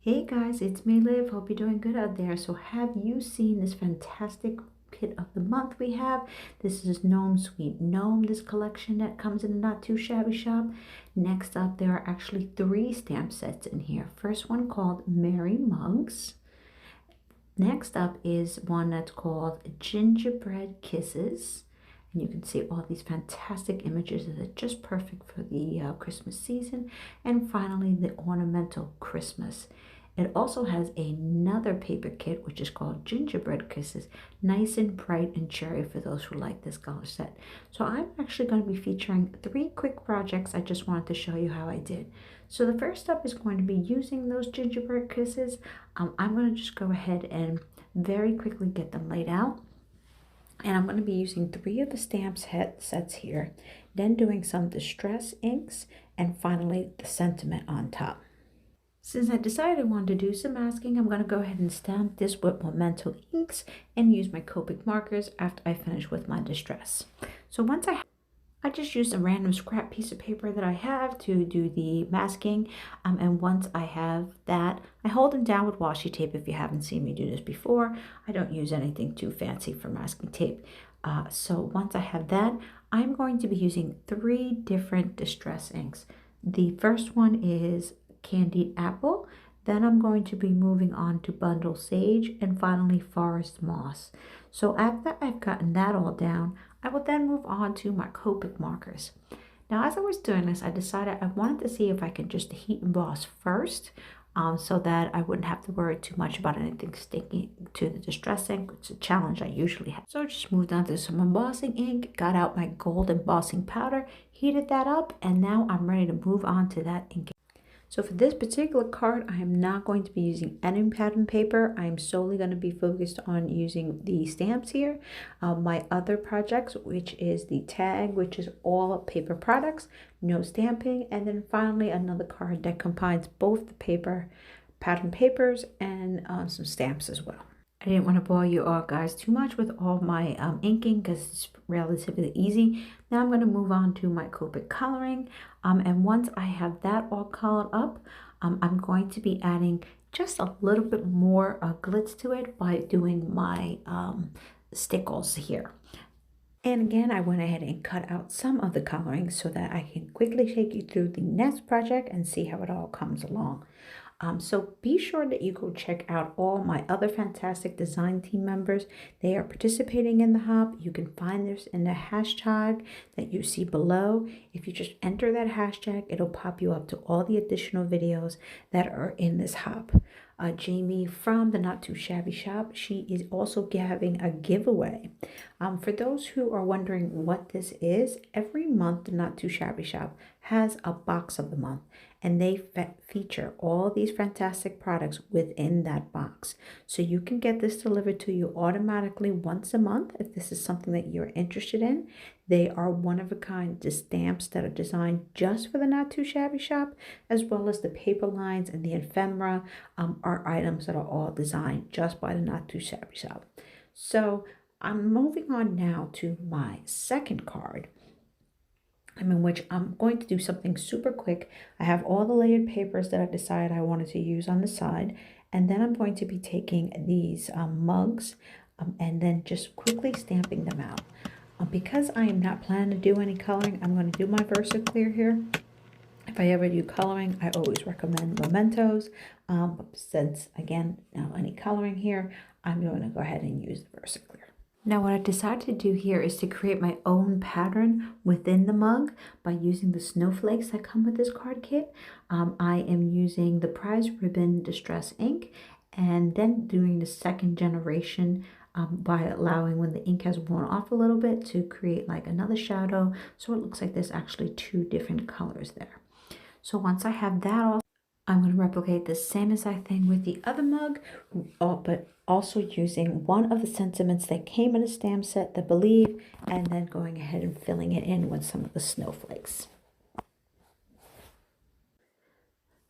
Hey guys, it's me Liv. Hope you're doing good out there. So have you seen this fantastic kit of the month we have? This is Gnome Sweet Gnome, this collection that comes in the Not Too Shabby shop. Next up, there are actually 3 stamp sets in here. First one called Merry Mugs. Next up is one that's called Gingerbread Kisses. And you can see all these fantastic images that are just perfect for the Christmas season. And finally, the Ornamental Christmas. It also has another paper kit, which is called Gingerbread Kisses. Nice and bright and cherry for those who like this color set. So I'm actually going to be featuring 3 quick projects. I just wanted to show you how I did. So the first step is going to be using those gingerbread kisses. I'm going to just go ahead and very quickly get them laid out. And I'm going to be using 3 of the stamp sets here, then doing some distress inks, and finally the sentiment on top. Since I decided I wanted to do some masking, I'm going to go ahead and stamp this with Memento inks and use my Copic markers after I finish with my distress. So once I just used a random scrap piece of paper that I have to do the masking, and once I have that, I hold them down with washi tape. If you haven't seen me do this before, I don't use anything too fancy for masking tape. So once I have that, I'm going to be using 3 different distress inks. The first one is Candied Apple, then I'm going to be moving on to Bundle Sage, and finally Forest Moss. So after I've gotten that all down, I will then move on to my Copic markers. Now as I was doing this, I decided I wanted to see if I could just heat emboss first, so that I wouldn't have to worry too much about anything sticking to the distress ink. It's a challenge I usually have. So I just moved on to some embossing ink, got out my gold embossing powder, heated that up, and now I'm ready to move on to that ink. So for this particular card, I am not going to be using any pattern paper. I am solely going to be focused on using the stamps here. My other projects, which is the tag, which is all paper products, no stamping. And then finally another card that combines both the pattern papers and some stamps as well. I didn't want to bore you all guys too much with all my inking because it's relatively easy. Now I'm going to move on to my Copic coloring. And once I have that all colored up, I'm going to be adding just a little bit more glitz to it by doing my stickles here. And again, I went ahead and cut out some of the coloring so that I can quickly take you through the next project and see how it all comes along. So be sure that you go check out all my other fantastic design team members. They are participating in the hop. You can find this in the hashtag that you see below. If you just enter that hashtag, it'll pop you up to all the additional videos that are in this hop. Jamie from the Not Too Shabby shop, she is also having a giveaway. For those who are wondering what this is, every month the Not Too Shabby shop has a box of the month, and they feature all these fantastic products within that box. So you can get this delivered to you automatically once a month if this is something that you're interested in. They are one-of-a-kind stamps that are designed just for the Not Too Shabby shop, as well as the paper lines and the ephemera are items that are all designed just by the Not Too Shabby shop. So I'm moving on now to my second card, in which I'm going to do something super quick. I have all the layered papers that I decided I wanted to use on the side, and then I'm going to be taking these mugs and then just quickly stamping them out. Because I am not planning to do any coloring, I'm going to do my VersaClear here. If I ever do coloring, I always recommend Mementos. Since, again, no any coloring here, I'm going to go ahead and use the VersaClear. Now what I decided to do here is to create my own pattern within the mug by using the snowflakes that come with this card kit. I am using the Prize Ribbon Distress ink, and then doing the second generation by allowing when the ink has worn off a little bit to create like another shadow. So it looks like there's actually 2 different colors there. So once I have that all, I'm going to replicate the same exact thing with the other mug, but also using one of the sentiments that came in a stamp set, the Believe, and then going ahead and filling it in with some of the snowflakes.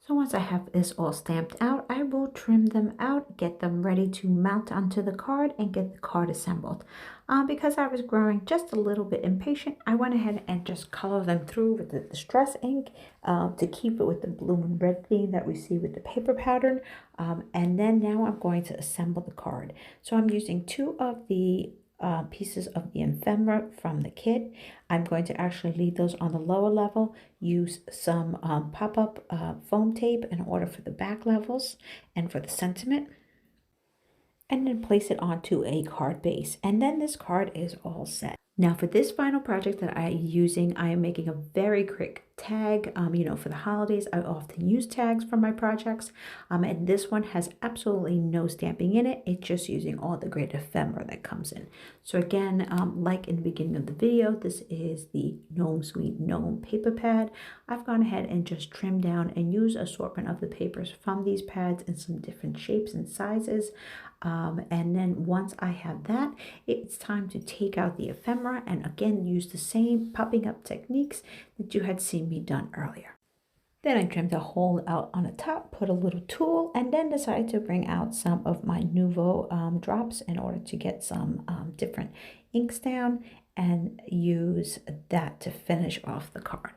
So once I have this all stamped out, I will trim them out, get them ready to mount onto the card and get the card assembled. Because I was growing just a little bit impatient, I went ahead and just color them through with the distress ink to keep it with the blue and red theme that we see with the paper pattern. And then now I'm going to assemble the card. So I'm using two of the pieces of the ephemera from the kit. I'm going to actually leave those on the lower level, use some pop-up foam tape in order for the back levels and for the sentiment, and then place it onto a card base. And then this card is all set. Now for this final project that I am using, I am making a very quick tag. For the holidays, I often use tags for my projects. And this one has absolutely no stamping in it. It's just using all the great ephemera that comes in. So again, like in the beginning of the video, this is the Gnome Sweet Gnome paper pad. I've gone ahead and just trimmed down and used assortment of the papers from these pads in some different shapes and sizes. And then once I have that, it's time to take out the ephemera and again use the same popping up techniques that you had seen me done earlier. Then I trimmed a hole out on the top, put a little tool, and then decided to bring out some of my Nouveau drops in order to get some different inks down and use that to finish off the card.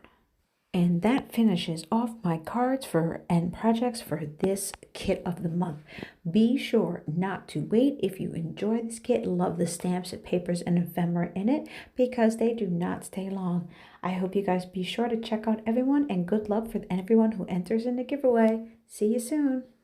And that finishes off my cards and projects for this kit of the month. Be sure not to wait if you enjoy this kit, love the stamps and papers and ephemera in it, because they do not stay long. I hope you guys be sure to check out everyone, and good luck for everyone who enters in the giveaway. See you soon.